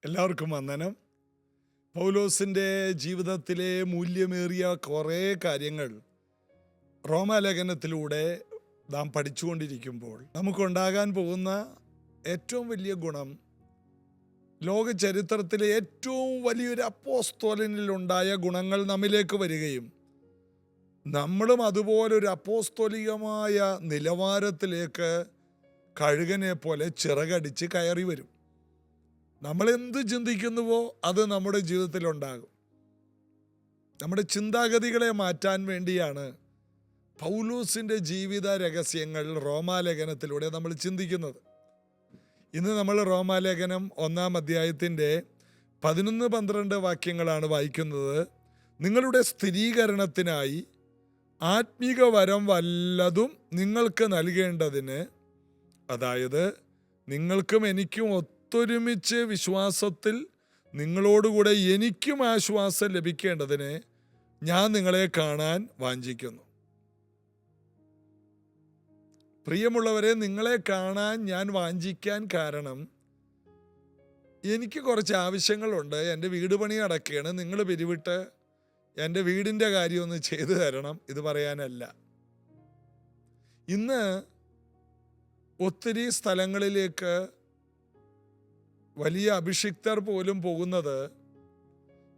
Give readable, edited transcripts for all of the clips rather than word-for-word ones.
എല്ലാവർക്കും വന്ദനം. പൗലോസിൻ്റെ ജീവിതത്തിലെ മൂല്യമേറിയ കുറേ കാര്യങ്ങൾ റോമാലേഖനത്തിലൂടെ നാം പഠിച്ചുകൊണ്ടിരിക്കുമ്പോൾ നമുക്കുണ്ടാകാൻ പോകുന്ന ഏറ്റവും വലിയ ഗുണം, ലോക ചരിത്രത്തിലെ ഏറ്റവും വലിയൊരു അപ്പോസ്തോലനിലുണ്ടായ ഗുണങ്ങൾ നമ്മിലേക്ക് വരികയും നമ്മളും അതുപോലൊരു അപ്പോസ്തോലികമായ നിലവാരത്തിലേക്ക് കഴുകനെ പോലെ ചിറകടിച്ച് കയറി വരും. നമ്മൾ എന്ത് ചിന്തിക്കുന്നുവോ അത് നമ്മുടെ ജീവിതത്തിലുണ്ടാകും. നമ്മുടെ ചിന്താഗതികളെ മാറ്റാൻ വേണ്ടിയാണ് പൗലോസിൻ്റെ ജീവിത രഹസ്യങ്ങൾ റോമാലേഖനത്തിലൂടെ നമ്മൾ ചിന്തിക്കുന്നത്. ഇന്ന് നമ്മൾ റോമാലേഖനം 1-ാം അധ്യായത്തിൻ്റെ 11-12 വാക്യങ്ങളാണ് വായിക്കുന്നത്. നിങ്ങളുടെ സ്ഥിരീകരണത്തിനായി ആത്മീക വരം വല്ലതും നിങ്ങൾക്ക് നൽകേണ്ടതിന്, അതായത് നിങ്ങൾക്കും എനിക്കും ഒത്തൊരുമിച്ച് വിശ്വാസത്തിൽ നിങ്ങളോടുകൂടെ എനിക്കും ആശ്വാസം ലഭിക്കേണ്ടതിന് ഞാൻ നിങ്ങളെ കാണാൻ വാഞ്ചിക്കുന്നു. പ്രിയമുള്ളവരെ, നിങ്ങളെ കാണാൻ ഞാൻ വാഞ്ചിക്കാൻ കാരണം, എനിക്ക് കുറച്ച് ആവശ്യങ്ങളുണ്ട്. എൻ്റെ വീട് പണി നടക്കുകയാണ്, നിങ്ങൾ പിരിവിട്ട് എൻ്റെ വീടിൻ്റെ കാര്യമൊന്ന് ചെയ്തു തരണം, ഇത് പറയാനല്ല. ഇന്ന് ഒത്തിരി സ്ഥലങ്ങളിലേക്ക് വലിയ അഭിഷിക്തർ പോലും പോകുന്നത്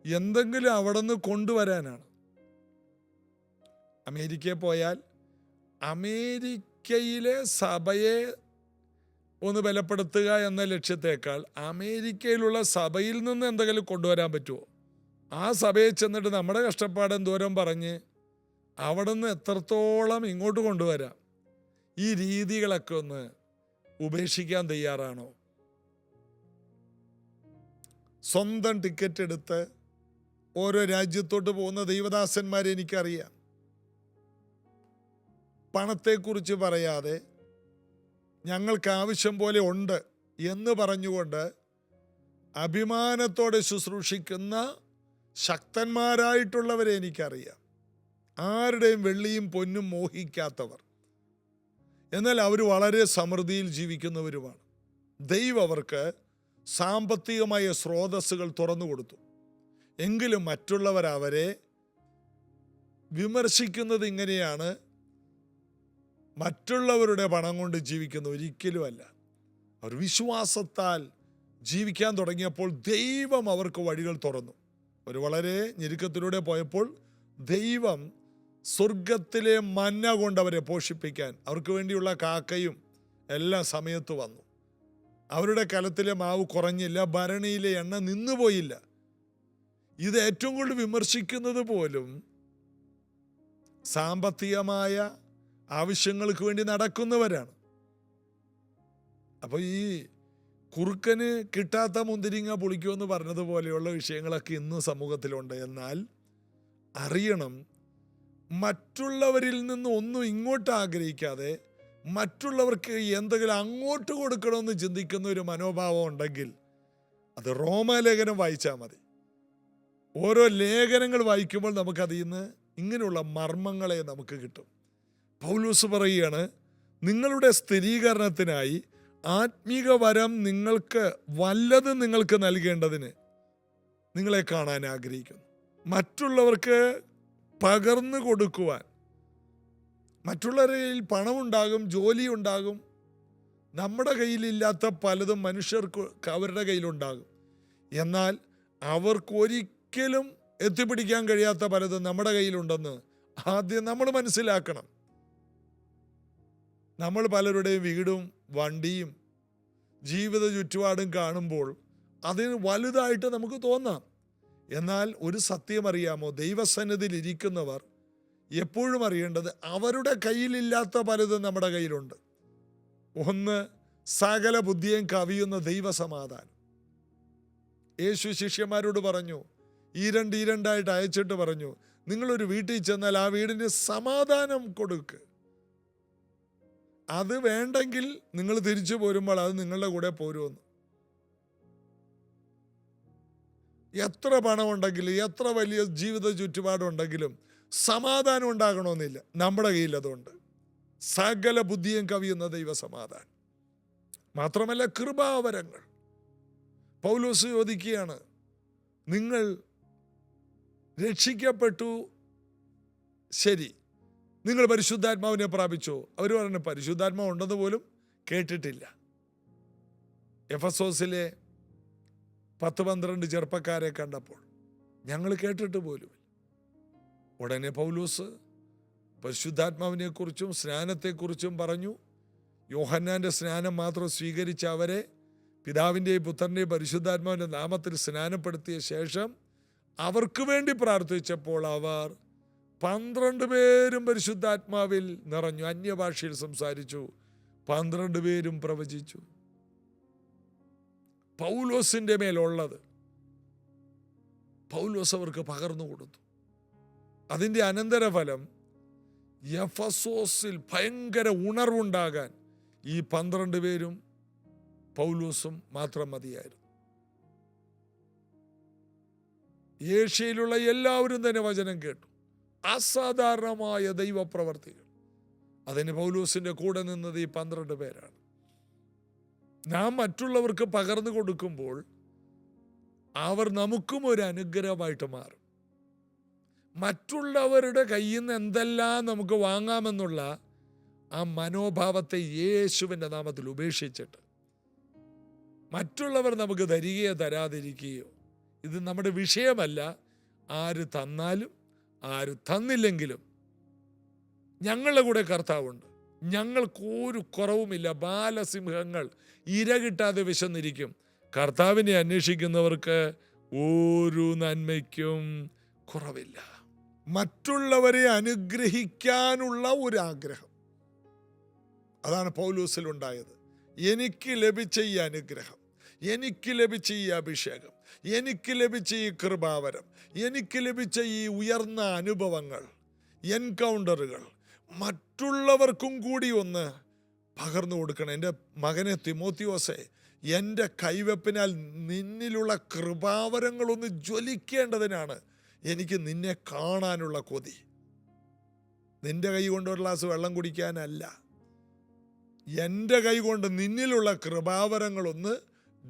എന്തെങ്കിലും അവിടെ നിന്ന് കൊണ്ടുവരാനാണ്. അമേരിക്കയിൽ പോയാൽ അമേരിക്കയിലെ സഭയെ ഒന്ന് ബലപ്പെടുത്തുക എന്ന ലക്ഷ്യത്തേക്കാൾ അമേരിക്കയിലുള്ള സഭയിൽ നിന്ന് എന്തെങ്കിലും കൊണ്ടുവരാൻ പറ്റുമോ, ആ സഭയെ ചെന്നിട്ട് നമ്മുടെ കഷ്ടപ്പാട് എന്തോരം പറഞ്ഞ് അവിടെ നിന്ന് എത്രത്തോളം ഇങ്ങോട്ട് കൊണ്ടുവരാം, ഈ രീതികളൊക്കെ ഒന്ന് ഉപേക്ഷിക്കാൻ തയ്യാറാണോ? സ്വന്തം ടിക്കറ്റ് എടുത്ത് ഓരോ രാജ്യത്തോട്ട് പോകുന്ന ദൈവദാസന്മാരെ എനിക്കറിയാം. പണത്തെക്കുറിച്ച് പറയാതെ ഞങ്ങൾക്ക് ആവശ്യം പോലെ ഉണ്ട് എന്ന് പറഞ്ഞുകൊണ്ട് അഭിമാനത്തോടെ ശുശ്രൂഷിക്കുന്ന ശക്തന്മാരായിട്ടുള്ളവരെ എനിക്കറിയാം. ആരുടെയും വെള്ളിയും പൊന്നും മോഹിക്കാത്തവർ, എന്നാൽ അവർ വളരെ സമൃദ്ധിയിൽ ജീവിക്കുന്നവരുമാണ്. ദൈവം അവർക്ക് സാമ്പത്തികമായ സ്രോതസ്സുകൾ തുറന്നു കൊടുത്തു. എങ്കിലും മറ്റുള്ളവർ അവരെ വിമർശിക്കുന്നത് ഇങ്ങനെയാണ്: മറ്റുള്ളവരുടെ പണം കൊണ്ട് ജീവിക്കുന്ന ഒരിക്കലുമല്ല. അവർ വിശ്വാസത്താൽ ജീവിക്കാൻ തുടങ്ങിയപ്പോൾ ദൈവം അവർക്ക് വഴികൾ തുറന്നു. ഒരു വളരെ ഞെരുക്കത്തിലൂടെ പോയപ്പോൾ ദൈവം സ്വർഗത്തിലെ മന്ന കൊണ്ട് അവരെ പോഷിപ്പിക്കാൻ അവർക്ക് വേണ്ടിയുള്ള കാക്കയും എല്ലാ സമയത്ത് വന്നു. അവരുടെ കലത്തിലെ മാവ് കുറഞ്ഞില്ല, ഭരണിയിലെ എണ്ണ നിന്നുപോയില്ല. ഇത് ഏറ്റവും കൂടുതൽ വിമർശിക്കുന്നത് പോലും സാമ്പത്തികമായ ആവശ്യങ്ങൾക്ക് വേണ്ടി നടക്കുന്നവരാണ്. അപ്പോൾ ഈ കുറുക്കന് കിട്ടാത്ത മുന്തിരിങ്ങ പുളിക്കുമെന്ന് പറഞ്ഞതുപോലെയുള്ള വിഷയങ്ങളൊക്കെ ഇന്ന് സമൂഹത്തിലുണ്ട്. എന്നാൽ അറിയണം, മറ്റുള്ളവരിൽ നിന്ന് ഒന്നും ഇങ്ങോട്ട് ആഗ്രഹിക്കാതെ മറ്റുള്ളവർക്ക് എന്തെങ്കിലും അങ്ങോട്ട് കൊടുക്കണമെന്ന് ചിന്തിക്കുന്ന ഒരു മനോഭാവം ഉണ്ടെങ്കിൽ അത് റോമാലേഖനം വായിച്ചാൽ മതി. ഓരോ ലേഖനങ്ങൾ വായിക്കുമ്പോൾ നമുക്കതിൽ നിന്ന് ഇങ്ങനെയുള്ള മർമ്മങ്ങളെ നമുക്ക് കിട്ടും. പൗലോസ് പറയുകയാണ്, നിങ്ങളുടെ സ്ഥിരീകരണത്തിനായി ആത്മീക വരം നിങ്ങൾക്ക് വല്ലതും നിങ്ങൾക്ക് നൽകേണ്ടതിന് നിങ്ങളെ കാണാൻ ആഗ്രഹിക്കുന്നു. മറ്റുള്ളവർക്ക് പകർന്നു കൊടുക്കുവാൻ. മറ്റുള്ളവരുടെ കയ്യിൽ പണമുണ്ടാകും, ജോലിയുണ്ടാകും. നമ്മുടെ കയ്യിലില്ലാത്ത പലതും മനുഷ്യർക്ക് അവരുടെ കയ്യിലുണ്ടാകും. എന്നാൽ അവർക്കൊരിക്കലും എത്തിപ്പിടിക്കാൻ കഴിയാത്ത പലതും നമ്മുടെ കയ്യിലുണ്ടെന്ന് ആദ്യം നമ്മൾ മനസ്സിലാക്കണം. നമ്മൾ പലരുടെയും വീടും വണ്ടിയും ജീവിത ചുറ്റുപാടും കാണുമ്പോൾ അതിന് വലുതായിട്ട് നമുക്ക് തോന്നാം. എന്നാൽ ഒരു സത്യം അറിയാമോ? ദൈവസന്നിധിയിൽ ഇരിക്കുന്നവർ എപ്പോഴും അറിയേണ്ടത് അവരുടെ കയ്യിലില്ലാത്ത പലതും നമ്മുടെ കയ്യിലുണ്ട്. ഒന്ന്, സകല ബുദ്ധിയും കവിയുന്ന ദൈവസമാധാനം. യേശു ശിഷ്യന്മാരോട് പറഞ്ഞു, ഈരണ്ടായിട്ട് അയച്ചിട്ട് പറഞ്ഞു, നിങ്ങളൊരു വീട്ടിൽ ചെന്നാൽ ആ വീടിന് സമാധാനം കൊടുക്ക്. അത് വേണ്ടെങ്കിൽ നിങ്ങൾ തിരിച്ചു പോരുമ്പോൾ അത് നിങ്ങളുടെ കൂടെ പോരുമെന്ന്. എത്ര പണമുണ്ടെങ്കിലും എത്ര വലിയ ജീവിത ചുറ്റുപാടുണ്ടെങ്കിലും സമാധാനം ഉണ്ടാകണമെന്നില്ല. നമ്മുടെ കയ്യിൽ അതുണ്ട്. സകല ബുദ്ധിയും കവിയുന്ന ദൈവസമാധാനം. മാത്രമല്ല കൃപാവരങ്ങൾ. പൗലോസ് ചോദിക്കുകയാണ്, നിങ്ങൾ രക്ഷിക്കപ്പെട്ടു, ശരി, നിങ്ങൾ പരിശുദ്ധാത്മാവിനെ പ്രാപിച്ചോ? അവർ പറഞ്ഞു, പരിശുദ്ധാത്മാവ് ഉണ്ടെന്ന് പോലും കേട്ടിട്ടില്ല. എഫെസോസിലെ 10-12 ചെറുപ്പക്കാരെ കണ്ടപ്പോൾ ഞങ്ങൾ കേട്ടിട്ട് പോലും. ഉടനെ പൗലോസ് പരിശുദ്ധാത്മാവിനെക്കുറിച്ചും സ്നാനത്തെക്കുറിച്ചും പറഞ്ഞു. യോഹന്നാൻ്റെ സ്നാനം മാത്രം സ്വീകരിച്ച അവരെ പിതാവിൻ്റെയും പുത്രൻ്റെയും പരിശുദ്ധാത്മാവിൻ്റെ നാമത്തിൽ സ്നാനപ്പെടുത്തിയ ശേഷം അവർക്ക് വേണ്ടി പ്രാർത്ഥിച്ചപ്പോൾ അവർ 12 പേരും പരിശുദ്ധാത്മാവിൽ നിറഞ്ഞു, അന്യഭാഷയിൽ സംസാരിച്ചു, 12 പേരും പ്രവചിച്ചു. പൗലോസിൻ്റെ മേലുള്ളത് പൗലോസ് അവർക്ക് പകർന്നു കൊടുത്തു. അതിൻ്റെ അനന്തരഫലം എഫെസോസിൽ ഭയങ്കര ഉണർവുണ്ടാകാൻ ഈ 12 പേരും പൗലോസും മാത്രം മതിയായിരുന്നു. ഏഷ്യയിലുള്ള എല്ലാവരും തന്നെ വചനം കേട്ടു. അസാധാരണമായ ദൈവപ്രവർത്തികൾ. അതിന് പൗലോസിന്റെ കൂടെ നിന്നത് ഈ 12 പേരാണ്. നാം മറ്റുള്ളവർക്ക് പകർന്നു കൊടുക്കുമ്പോൾ അവർ നമുക്കും ഒരു അനുഗ്രഹമായിട്ട് മാറും. മറ്റുള്ളവരുടെ കയ്യിൽ നിന്ന് എന്തെല്ലാം നമുക്ക് വാങ്ങാമെന്നുള്ള ആ മനോഭാവത്തെ യേശുവിൻ്റെ നാമത്തിൽ ഉപേക്ഷിച്ചിട്ട് മറ്റുള്ളവർ നമുക്ക് തരികയോ തരാതിരിക്കുകയോ ഇത് നമ്മുടെ വിഷയമല്ല. ആര് തന്നാലും ആര് തന്നില്ലെങ്കിലും ഞങ്ങളുടെ കൂടെ കർത്താവുണ്ട്. ഞങ്ങൾക്കൊരു കുറവുമില്ല. ബാലസിംഹങ്ങൾ ഇര കിട്ടാതെ വിശന്നിരിക്കും. കർത്താവിനെ അന്വേഷിക്കുന്നവർക്ക് ഒരു നന്മയ്ക്കും കുറവില്ല. മറ്റുള്ളവരെ അനുഗ്രഹിക്കാനുള്ള ഒരു ആഗ്രഹം, അതാണ് പൗലോസിൽ ഉണ്ടായത്. എനിക്ക് ലഭിച്ച ഈ അനുഗ്രഹം, എനിക്ക് ലഭിച്ച ഈ അഭിഷേകം, എനിക്ക് ലഭിച്ച ഈ കൃപാവരം, എനിക്ക് ലഭിച്ച ഈ ഉയർന്ന അനുഭവങ്ങൾ, എൻകൗണ്ടറുകൾ മറ്റുള്ളവർക്കും കൂടി ഒന്ന് പകർന്നു കൊടുക്കണം. എൻ്റെ മകനെ തിമോത്തിയോസേ, എൻ്റെ കൈവെപ്പിനാൽ നിന്നിലുള്ള കൃപാവരങ്ങളൊന്ന് ജ്വലിക്കേണ്ടതിനാണ് എനിക്ക് നിന്നെ കാണാനുള്ള കൊതി. നിന്റെ കൈ കൊണ്ട് ഒരു ഗ്ലാസ് വെള്ളം കുടിക്കാനല്ല, എൻ്റെ കൈ കൊണ്ട് നിന്നിലുള്ള കൃപാവരങ്ങളൊന്ന്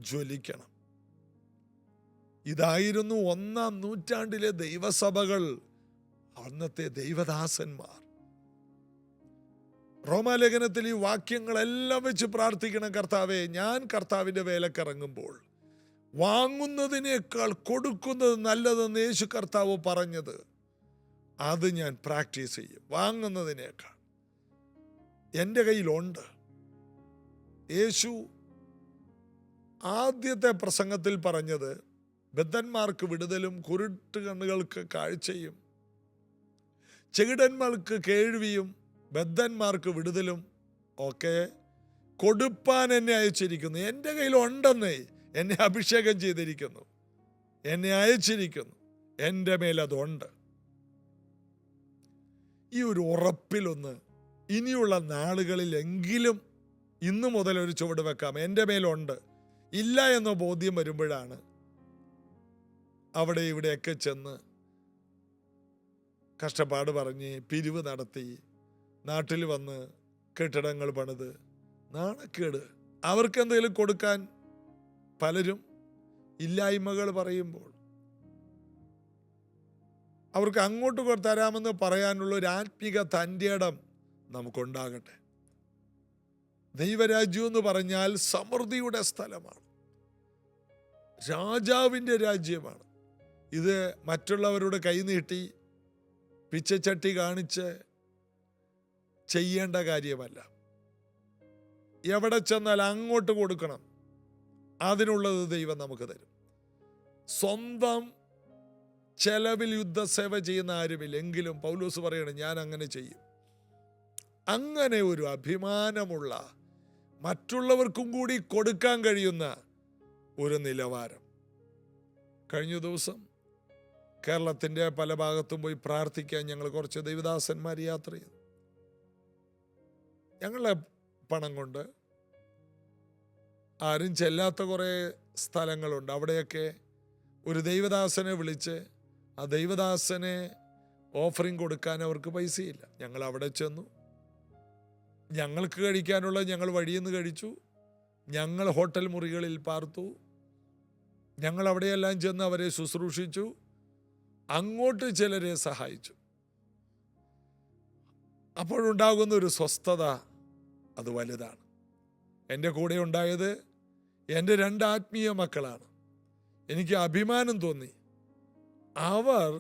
ജ്വലിക്കണം. ഇതായിരുന്നു 1-ാം നൂറ്റാണ്ടിലെ ദൈവസഭകൾ, അന്നത്തെ ദൈവദാസന്മാർ. റോമാലേഖനത്തിൽ ഈ വാക്യങ്ങളെല്ലാം വെച്ച് പ്രാർത്ഥിക്കണം. കർത്താവേ, ഞാൻ കർത്താവിൻ്റെ വേലക്കിറങ്ങുമ്പോൾ വാങ്ങുന്നതിനേക്കാൾ കൊടുക്കുന്നത് നല്ലതെന്ന് യേശു കർത്താവ് പറഞ്ഞത്, അത് ഞാൻ പ്രാക്ടീസ് ചെയ്യും. വാങ്ങുന്നതിനേക്കാൾ എൻ്റെ കയ്യിലുണ്ട്. യേശു ആദ്യത്തെ പ്രസംഗത്തിൽ പറഞ്ഞത് ബദ്ധന്മാർക്ക് വിടുതലും കുരുട്ട് കണ്ണുകൾക്ക് കാഴ്ചയും ചെകിടന്മാർക്ക് കേൾവിയും ബദ്ധന്മാർക്ക് വിടുതലും ഒക്കെ കൊടുപ്പാൻ എന്നെ അയച്ചിരിക്കുന്നു. എൻ്റെ കയ്യിലുണ്ടെന്നേ, എന്നെ അഭിഷേകം ചെയ്തിരിക്കുന്നു, എന്നെ അയച്ചിരിക്കുന്നു, എൻ്റെ മേലതുണ്ട്. ഈ ഒരു ഉറപ്പിലൊന്ന് ഇനിയുള്ള നാളുകളിലെങ്കിലും ഇന്നു മുതൽ ഒരു ചുവട് വെക്കാം. എൻ്റെ മേലുണ്ട്. ഇല്ല എന്ന ബോധ്യം വരുമ്പോഴാണ് അവിടെ ഇവിടെയൊക്കെ ചെന്ന് കഷ്ടപ്പാട് പറഞ്ഞ് പിരിവ് നടത്തി നാട്ടിൽ വന്ന് കെട്ടിടങ്ങൾ പണിത് നാണക്കേട്. അവർക്ക് എന്തെങ്കിലും കൊടുക്കാൻ പലരും ഇല്ലായ്മകൾ പറയുമ്പോൾ അവർക്ക് അങ്ങോട്ട് തരാമെന്ന് പറയാനുള്ള ഒരു ആത്മിക തൻ്റെ ഇടം നമുക്കുണ്ടാകട്ടെ. ദൈവരാജ്യം എന്ന് പറഞ്ഞാൽ സമൃദ്ധിയുടെ സ്ഥലമാണ്, രാജാവിൻ്റെ രാജ്യമാണ്. ഇത് മറ്റുള്ളവരുടെ കൈനീട്ടി പിച്ചച്ചട്ടി കാണിച്ച് ചെയ്യേണ്ട കാര്യമല്ല. എവിടെ ചെന്നാൽ അങ്ങോട്ട് കൊടുക്കണം. അതിനുള്ളത് ദൈവം നമുക്ക് തരും. സ്വന്തം ചെലവിൽ യുദ്ധസേവ ചെയ്യുന്ന ആരുമില്ലെങ്കിലും പൗലോസ് പറയണം, ഞാൻ അങ്ങനെ ചെയ്യും. അങ്ങനെ ഒരു അഭിമാനമുള്ള, മറ്റുള്ളവർക്കും കൂടി കൊടുക്കാൻ കഴിയുന്ന ഒരു നിലവാരം. കഴിഞ്ഞ ദിവസം കേരളത്തിൻ്റെ പല ഭാഗത്തും പോയി പ്രാർത്ഥിക്കാൻ ഞങ്ങൾ കുറച്ച് ദൈവദാസന്മാർ യാത്ര ചെയ്തു. ഞങ്ങളുടെ പണം കൊണ്ട് ആരും ചെല്ലാത്ത കുറേ സ്ഥലങ്ങളുണ്ട്. അവിടെയൊക്കെ ഒരു ദൈവദാസനെ വിളിച്ച് ആ ദൈവദാസനെ ഓഫറിങ് കൊടുക്കാൻ അവർക്ക് പൈസയില്ല. ഞങ്ങൾ അവിടെ ചെന്നു. ഞങ്ങൾക്ക് കഴിക്കാനുള്ള ഞങ്ങൾ വഴിയിൽ നിന്ന് കഴിച്ചു. ഞങ്ങൾ ഹോട്ടൽ മുറികളിൽ പാർത്തു. ഞങ്ങൾ അവിടെയെല്ലാം ചെന്ന് അവരെ ശുശ്രൂഷിച്ചു, അങ്ങോട്ട് ചിലരെ സഹായിച്ചു. അപ്പോഴുണ്ടാകുന്ന ഒരു സ്വസ്ഥത അത് വലുതാണ്. എൻ്റെ കൂടെ ഉണ്ടായത് എൻ്റെ 2 ആത്മീയ മക്കളാണ്. എനിക്ക് അഭിമാനം തോന്നി. അവർ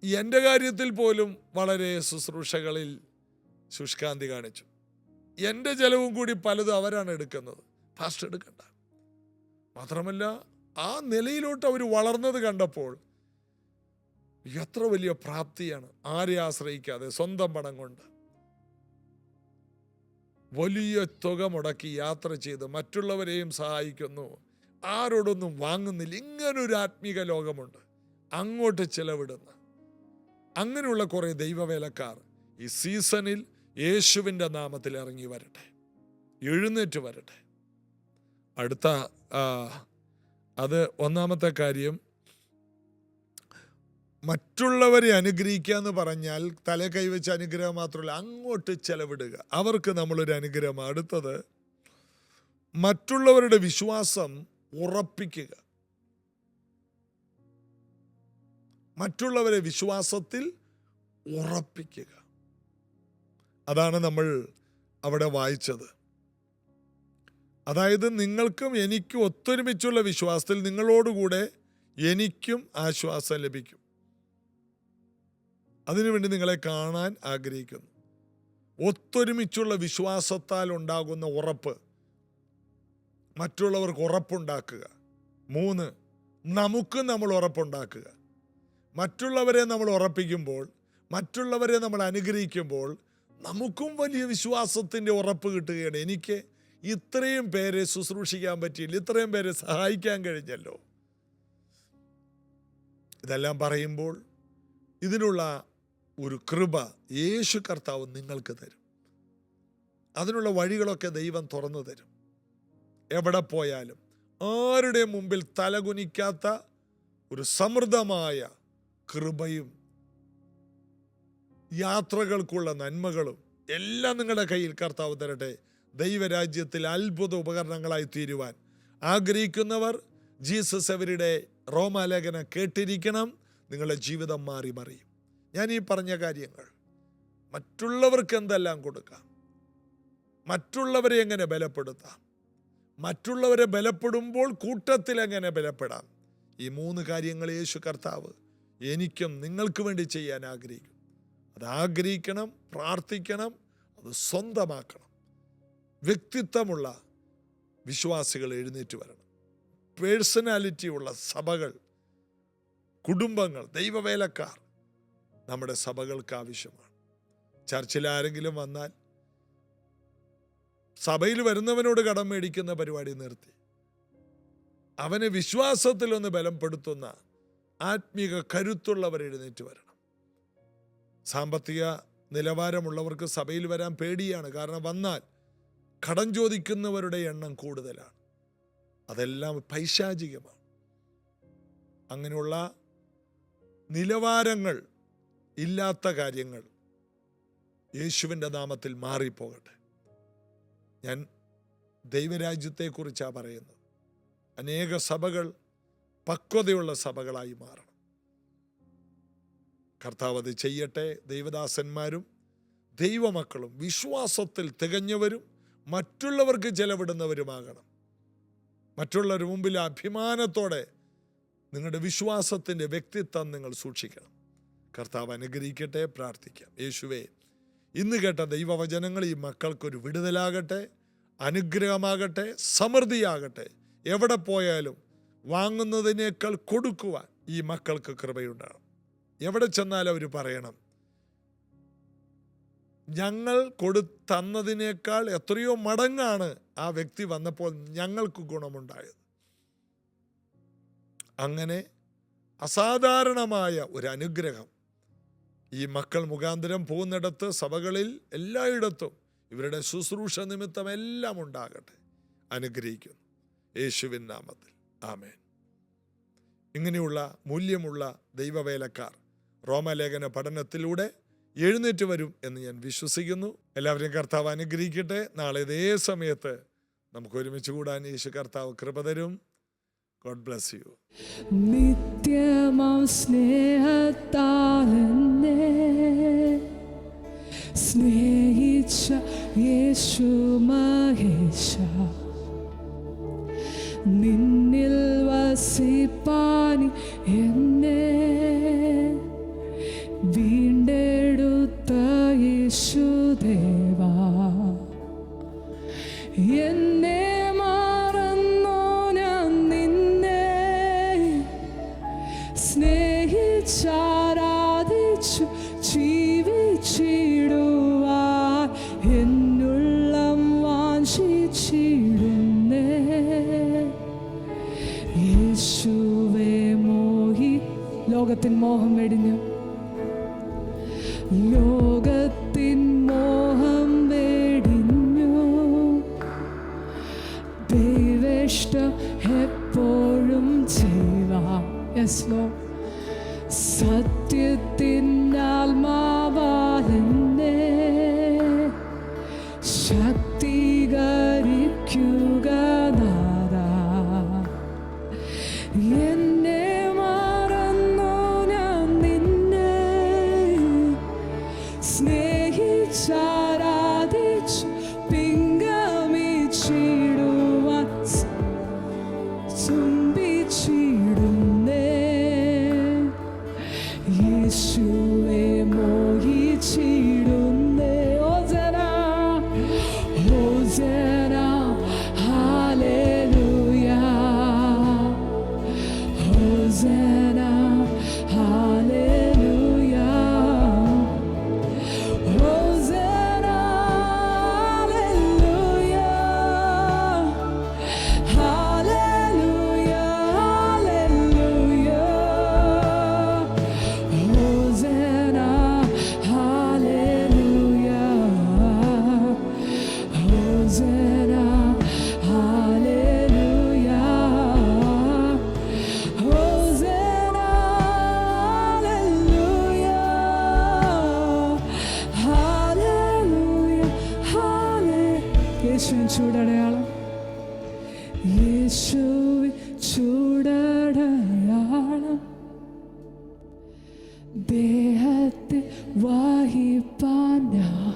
എൻ്റെ കാര്യത്തിൽ പോലും വളരെ ശുശ്രൂഷകളിൽ ശുഷ്കാന്തി കാണിച്ചു. എൻ്റെ ചെലവും കൂടി പലതും അവരാണ് എടുക്കുന്നത്. ഫാസ്റ്റ് എടുക്കണ്ട. മാത്രമല്ല ആ നിലയിലോട്ട് അവർ വളർന്നത് കണ്ടപ്പോൾ എത്ര വലിയ പ്രാപ്തിയാണ്. ആരെ ആശ്രയിക്കാതെ സ്വന്തം പണം കൊണ്ട് വലിയ തുക മുടക്കി യാത്ര ചെയ്ത് മറ്റുള്ളവരെയും സഹായിക്കുന്നു, ആരോടൊന്നും വാങ്ങുന്നില്ല. ഇങ്ങനൊരു ആത്മീക ലോകമുണ്ട്, അങ്ങോട്ട് ചെലവിടുന്ന. അങ്ങനെയുള്ള കുറേ ദൈവവേലക്കാർ ഈ സീസണിൽ യേശുവിൻ്റെ നാമത്തിൽ ഇറങ്ങി വരട്ടെ, എഴുന്നേറ്റ് വരട്ടെ. അടുത്ത അത് ഒന്നാമത്തെ കാര്യം. മറ്റുള്ളവരെ അനുഗ്രഹിക്കുക എന്ന് പറഞ്ഞാൽ തല കൈവച്ച് അനുഗ്രഹം മാത്രമല്ല, അങ്ങോട്ട് ചെലവിടുക. അവർക്ക് നമ്മളൊരു അനുഗ്രഹം. അടുത്തത് മറ്റുള്ളവരുടെ വിശ്വാസം ഉറപ്പിക്കുക. മറ്റുള്ളവരെ വിശ്വാസത്തിൽ ഉറപ്പിക്കുക. അതാണ് നമ്മൾ അവിടെ വായിച്ചത്. അതായത് നിങ്ങൾക്കും എനിക്കും ഒത്തൊരുമിച്ചുള്ള വിശ്വാസത്തിൽ നിങ്ങളോടുകൂടെ എനിക്കും ആശ്വാസം ലഭിക്കും. അതിനുവേണ്ടി നിങ്ങളെ കാണാൻ ആഗ്രഹിക്കുന്നു. ഒത്തൊരുമിച്ചുള്ള വിശ്വാസത്താൽ ഉണ്ടാകുന്ന ഉറപ്പ്, മറ്റുള്ളവർക്ക് ഉറപ്പുണ്ടാക്കുക. 3, നമുക്ക് നമ്മൾ ഉറപ്പുണ്ടാക്കുക. മറ്റുള്ളവരെ നമ്മൾ ഉറപ്പിക്കുമ്പോൾ, മറ്റുള്ളവരെ നമ്മൾ അനുഗ്രഹിക്കുമ്പോൾ നമുക്കും വലിയ വിശ്വാസത്തിൻ്റെ ഉറപ്പ് കിട്ടുകയാണ്. എനിക്ക് ഇത്രയും പേരെ ശുശ്രൂഷിക്കാൻ പറ്റിയില്ല, ഇത്രയും പേരെ സഹായിക്കാൻ കഴിഞ്ഞല്ലോ. ഇതെല്ലാം പറയുമ്പോൾ ഇതിനുള്ള ഒരു കൃപ യേശു കർത്താവ് നിങ്ങൾക്ക് തരും. അതിനുള്ള വഴികളൊക്കെ ദൈവം തുറന്നു തരും. എവിടെ പോയാലും ആരുടെ മുമ്പിൽ തലകുനിക്കാത്ത ഒരു സമൃദ്ധമായ കൃപയും യാത്രകൾക്കുള്ള നന്മകളും എല്ലാം നിങ്ങളുടെ കയ്യിൽ കർത്താവ് തരട്ടെ. ദൈവരാജ്യത്തിൽ അത്ഭുത ഉപകരണങ്ങളായി തീരുവാൻ ആഗ്രഹിക്കുന്നവർ ജീസസ് എവരിഡേ റോമാലേഖനം കേട്ടിരിക്കണം. നിങ്ങളുടെ ജീവിതം മാറി മറിയും. ഞാൻ ഈ പറഞ്ഞ കാര്യങ്ങൾ മറ്റുള്ളവർക്ക് എന്തെല്ലാം കൊടുക്കാം, മറ്റുള്ളവരെ എങ്ങനെ ബലപ്പെടുത്താം, മറ്റുള്ളവരെ ബലപ്പെടുമ്പോൾ കൂട്ടത്തിൽ എങ്ങനെ ബലപ്പെടാം, ഈ 3 കാര്യങ്ങൾ യേശു കർത്താവ് എനിക്കും നിങ്ങൾക്ക് വേണ്ടി ചെയ്യാൻ ആഗ്രഹിക്കും. അത് ആഗ്രഹിക്കണം, പ്രാർത്ഥിക്കണം, അത് സ്വന്തമാക്കണം. വ്യക്തിത്വമുള്ള വിശ്വാസികൾ എഴുന്നേറ്റ് വരണം. പേഴ്സണാലിറ്റി ഉള്ള സഭകൾ, കുടുംബങ്ങൾ, ദൈവവേലക്കാർ നമ്മുടെ സഭകൾക്ക് ആവശ്യമാണ്. ചർച്ചിൽ ആരെങ്കിലും വന്നാൽ സഭയിൽ വരുന്നവനോട് കടം മേടിക്കുന്ന പരിപാടി നിർത്തി അവനെ വിശ്വാസത്തിലൊന്ന് ബലപ്പെടുത്തുന്ന ആത്മീക കരുത്തുള്ളവർ എഴുന്നേറ്റ് വരണം. സാമ്പത്തിക നിലവാരമുള്ളവർക്ക് സഭയിൽ വരാൻ പേടിയാണ്. കാരണം വന്നാൽ കടം ചോദിക്കുന്നവരുടെ എണ്ണം കൂടുതലാണ്. അതെല്ലാം പൈശാചികമാണ്. അങ്ങനെയുള്ള നിലവാരങ്ങൾ ഇല്ലാത്ത കാര്യങ്ങൾ യേശുവിൻ്റെ നാമത്തിൽ മാറിപ്പോകട്ടെ. ഞാൻ ദൈവരാജ്യത്തെക്കുറിച്ചാണ് പറയുന്നത്. അനേക സഭകൾ പക്വതയുള്ള സഭകളായി മാറണം. കർത്താവ് അത് ചെയ്യട്ടെ. ദൈവദാസന്മാരും ദൈവമക്കളും വിശ്വാസത്തിൽ തികഞ്ഞവരും മറ്റുള്ളവർക്ക് ചെലവിടുന്നവരുമാകണം. മറ്റുള്ളവരുടെ മുമ്പിൽ അഭിമാനത്തോടെ നിങ്ങളുടെ വിശ്വാസത്തിൻ്റെ വ്യക്തിത്വം നിങ്ങൾ സൂക്ഷിക്കണം. കർത്താവ് അനുഗ്രഹിക്കട്ടെ. പ്രാർത്ഥിക്കാം. യേശുവേ, ഇന്ന് കേട്ട ദൈവവചനങ്ങൾ ഈ മക്കൾക്കൊരു വിടുതലാകട്ടെ, അനുഗ്രഹമാകട്ടെ, സമൃദ്ധിയാകട്ടെ. എവിടെ പോയാലും വാങ്ങുന്നതിനേക്കാൾ കൊടുക്കുവാൻ ഈ മക്കൾക്ക് കൃപയുണ്ടാകും. എവിടെ ചെന്നാലും അവർ പറയണം, ഞങ്ങൾ തന്നതിനേക്കാൾ എത്രയോ മടങ്ങാണ് ആ വ്യക്തി വന്നപ്പോൾ ഞങ്ങൾക്ക് ഗുണമുണ്ടായത്. അങ്ങനെ അസാധാരണമായ ഒരു അനുഗ്രഹം ഈ മക്കൾ മുഖാന്തരം പോകുന്നിടത്ത്, സഭകളിൽ, എല്ലായിടത്തും ഇവരുടെ ശുശ്രൂഷ നിമിത്തം എല്ലാം ഉണ്ടാകട്ടെ. അനുഗ്രഹിക്കുന്നു യേശുവിൻ നാമത്തിൽ. ആമേൻ. ഇങ്ങനെയുള്ള മൂല്യമുള്ള ദൈവവേലക്കാർ റോമാലേഖന പഠനത്തിലൂടെ എഴുന്നേറ്റ് വരും എന്ന് ഞാൻ വിശ്വസിക്കുന്നു. എല്ലാവരെയും കർത്താവ് അനുഗ്രഹിക്കട്ടെ. നാളെ ഇതേ സമയത്ത് നമുക്ക് ഒരുമിച്ച് കൂടാൻ യേശു കർത്താവ് കൃപ തരും. God bless you. നിത്യമാം സ്നേഹത്താൽ എന്നെ സ്നേഹിച്ച യേശു മഹേശ, നിന്നിൽ വസിപ്പാൻ എന്നെ വീണ്ടെടുത്ത യേശുദേവാ, എന്നെ മറന്നോ ഞാൻ നിന്നെ സ്നേഹിച്ചാരാധിച്ചു ജീവിച്ചിടുവാൻ എന്നുള്ളം വാഞ്ചിച്ചിടുന്നേ. യേശുവേ മോഹി ലോകത്തിൻ മോഹം വെടിഞ്ഞു, ലോകത്തിൻ മോഹം വെടിഞ്ഞു, ദൈവേഷ്ടം എപ്പോഴും ചെയ്യാം. Yes Lord. സത്യത്തിൻ ആത്മാവാലെന്നെ ശക്തീകരിക്കുക നാഥാ, എന്നെ മറന്നോ ഞാൻ നിന്നെ സ്നേഹിച്ചാരാധിച്ചു പിൻഗമിച്ചിടുവാൻ ചുംബിച്ചിടുന്നേ. യേശുവേ മോഹിച്ചിടുന്നേ. Hosanna hosanna hallelujah, hosanna hallelujah, hosanna hallelujah, hallelujah, hallelujah, hosanna hallelujah, hosanna hallelujah, hosanna hallelujah, hallelujah, hallelujah. യേശുവിൻ ചൂടടയാളം, യേശുവിൻ ചൂടടയാളം ദേഹത്തെ വഹിപ്പാൻ ഞാൻ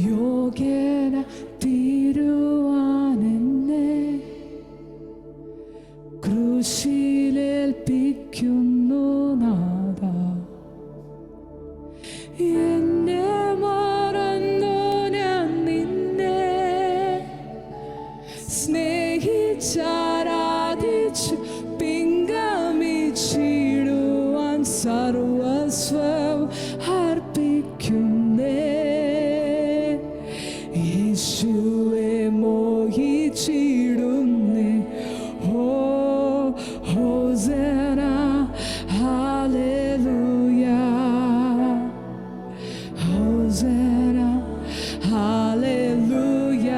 യോഗ്യന തീരുവാൻ എന്നെ ക്രൂശിലേൽപ്പിക്കുന്നു നാഥാ. എന്നെ മറന്നു ഞാൻ നിന്നെ സ്നേഹിച്ചാരാധിച്ചു പിൻഗമിച്ചിടുവാൻ സർവസ്വം അർപ്പിക്കുന്നേ. യേശുവേ മോഹിച്ചിടുന്നേ. ഓ hosanna hallelujah, hosanna hallelujah,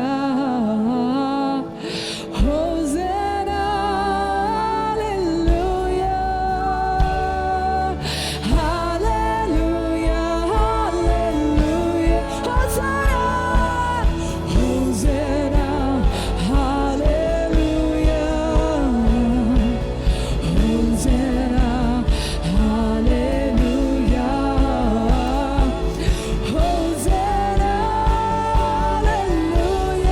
hosanna hallelujah, hallelujah, hallelujah, hosanna hosanna hallelujah, hosanna hallelujah, hosanna hallelujah,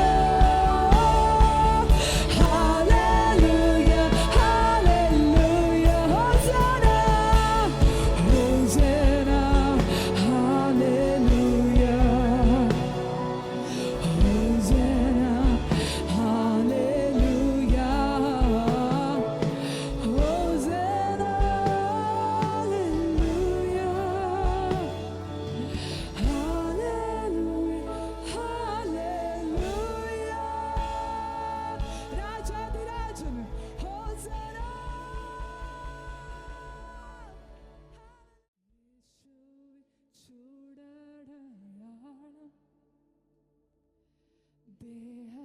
hallelujah, hallelujah, hosanna hosanna hallelujah, hosanna hallelujah, hosanna hallelujah, hallelujah, രാജാധിരാജന് ഹോസന. യേശുവിൻ ചൂടടയാളം ദേഹ